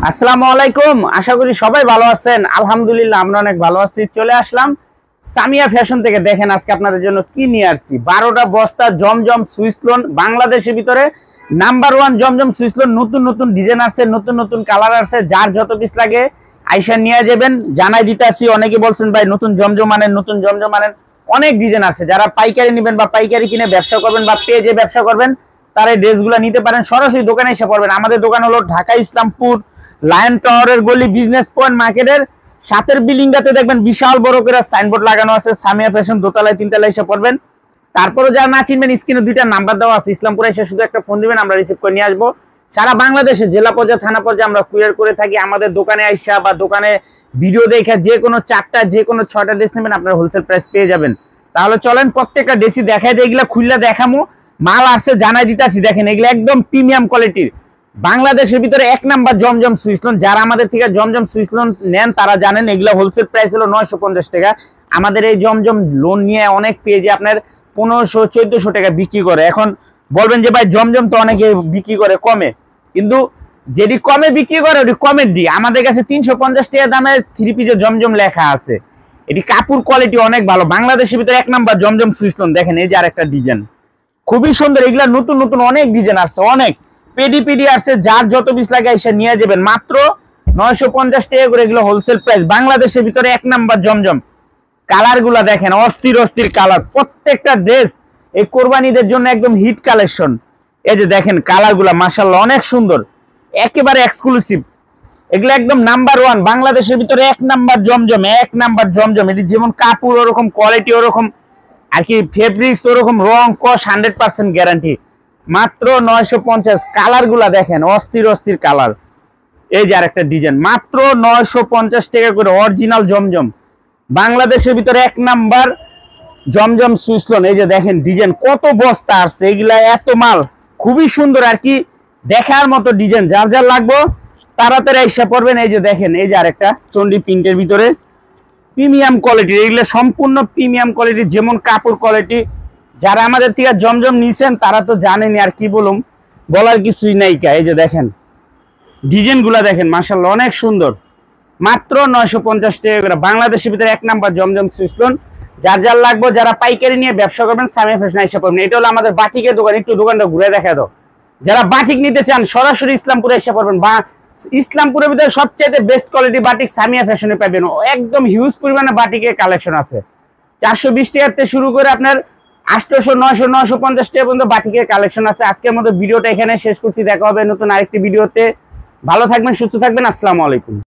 আসসালামু আলাইকুম। আশা করি সবাই ভালো আছেন। আলহামদুলিল্লাহ আমরা অনেক ভালো আছি। চলে আসলাম সামিয়া ফ্যাশন থেকে। দেখেন আজকে আপনাদের জন্য কি নিয়ে আসছি। 12টা বস্তা জমজম সুইস লোন, বাংলাদেশের ভিতরে নাম্বার 1 জমজম সুইস লোন। নতুন নতুন ডিজাইন আসছে, নতুন নতুন কালার আসছে। যার যত পিস লাগে আইসা নিয়ে যাবেন। জানাই দিতে আসি, অনেকে বলছেন ভাই নতুন জমজম আনেন, নতুন জমজম আনেন। অনেক ডিজাইন আছে। যারা পাইকারি নেবেন বা পাইকারি কিনে ব্যবসা করবেন বা পেজে ব্যবসা করবেন তারা এই ড্রেসগুলো নিতে পারেন। সরাসরি দোকানে এসে পড়বেন। আমাদের দোকান হলো ঢাকা ইসলামপুর লায়ন টাওয়ারের গলি, বিজনেস পয়েন্ট মার্কেটের সাথের বিল্ডিংটাতে দেখবেন বিশাল বড় করে সাইনবোর্ড লাগানো আছে সামিয়া ফ্যাশন। দোতলায় তিনতলায় এসে পড়বেন। তারপরে যারা না চিনবেন স্ক্রিনে 2টা নাম্বার দেওয়া আছে। ইসলামপুরে এসে শুধু একটা ফোন দিবেন, আমরা রিসিভ করে নিয়ে আসবো। সারা বাংলাদেশে জেলা পর্যায়ে থানা পর্যায়ে আমরা কুরিয়ার করে থাকি। আমাদের দোকানে আইসা বা দোকানে ভিডিও দেখে যে কোনো 4টা যে কোনো 6টা ড্রেস নেবেন আপনার হোলসেল প্রাইস পেয়ে যাবেন। তাহলে চলেন প্রত্যেকটা ড্রেসই দেখাই দেয়। এগুলা খুললে দেখামো, মাল আসছে জানাই দিতেছি। দেখেন এগুলো একদম প্রিমিয়াম কোয়ালিটির, বাংলাদেশের ভিতরে 1 নাম্বার জমজম সুইস লোন। যারা আমাদের থেকে জমজম সুইস লোন নেন তারা জানেন এগুলো হোলসেল প্রাইস হলো 950 টাকা। আমাদের এই জমজম লোন নিয়ে অনেক পেজে আপনার 1500-1400 টাকা বিক্রি করে। এখন বলবেন যে ভাই জমজম তো অনেকে বিক্রি করে কমে, কিন্তু যেটি কমে বিক্রি করে ওটি কমের দিই। আমাদের কাছে 350 টাকা দামের 3 পিসের জমজম লেখা আছে। এটি কাপড় কোয়ালিটি অনেক ভালো। বাংলাদেশের ভিতরে 1 নাম্বার জমজম সুইস লোন। দেখেন এই যে আরেকটা ডিজাইন খুবই সুন্দর। এগুলা নতুন নতুন অনেক ডিজাইন আসছে, অনেক পেডি আসছে। যার যত পিস লাগে এসে নিয়ে যাবেন। মাত্র 950 টাকা করে এগুলো হোলসেল প্রাইস। বাংলাদেশের ভিতরে 1 নাম্বার জমজম। কালার গুলা দেখেন অস্থির অস্থির কালার। প্রত্যেকটা ড্রেস এই কোরবানিদের জন্য একদম হিট কালেকশন। এই যে দেখেন কালার গুলা মাশাআল্লাহ অনেক সুন্দর, একেবারে এক্সক্লুসিভ। এগুলো একদম নাম্বার 1 বাংলাদেশের ভিতরে 1 নাম্বার জমজম, 1 নাম্বার জমজম। এটি যেমন কাপড় ওরকম কোয়ালিটি, ওরকম আর কি ফেব্রিক্স ওরকম, রং কস 100% গ্যারান্টি। মাত্র 950। কালার গুলা দেখেন অস্থির অস্থির কালার। এই যে আরেকটা ডিজাইন মাত্র 950 টাকা করে অরিজিনাল জমজম। বাংলাদেশের ভিতরে 1 নাম্বার জমজম সুইস লোন। এই যে দেখেন ডিজাইন কত বস্তা আসছে, এগুলা এত মাল খুবই সুন্দর আর কি দেখার মতো ডিজাইন। যার যার লাগবো তাড়াতাড়ি এসে পড়বেন। এই যে দেখেন এই যে আরেকটা চন্ডি প্রিন্টের ভিতরে প্রিমিয়াম কোয়ালিটি। এগুলো সম্পূর্ণ প্রিমিয়াম কোয়ালিটি, যেমন কাপড় কোয়ালিটি। যারা আমাদের থেকে জমজম নিছেন তারা তো জানেনি, আর কি বলুম, বলার কিছুই নাই। এই যে দেখেন ডিজাইন গুলা দেখেন মাশাআল্লাহ অনেক সুন্দর। মাত্র 950 টাকা করে বাংলাদেশের ভিতরে 1 নাম্বার জমজম সুইস লোন। যার যার লাগবে, যারা পাইকারি নিয়ে ব্যবসা করবেন সামিয়া ফ্যাশন এসে পড়বেন। এটা হলো আমাদের বাটিকের দোকান। একটু দোকানটা ঘুরে দেখা দাও। যারা বাটিক নিতে চান সরাসরি ইসলামপুরে এসে পড়বেন। বা ইসলামপুরের ভিতরে সবচেয়ে বেস্ট কোয়ালিটি বাটিক সামিয়া ফ্যাশনে পাবেন। একদম হিউজ পরিমাণে বাটিকের কালেকশন আছে। 420 টাকা থেকে শুরু করে আপনার 800, 900, 950 টাকা পর্যন্ত বাটিকের কালেকশন আছে। আজকের মতো ভিডিওটা এখানে শেষ করছি। দেখা হবে নতুন আরেকটি ভিডিওতে। ভালো থাকবেন, সুস্থ থাকবেন। আসসালামু আলাইকুম।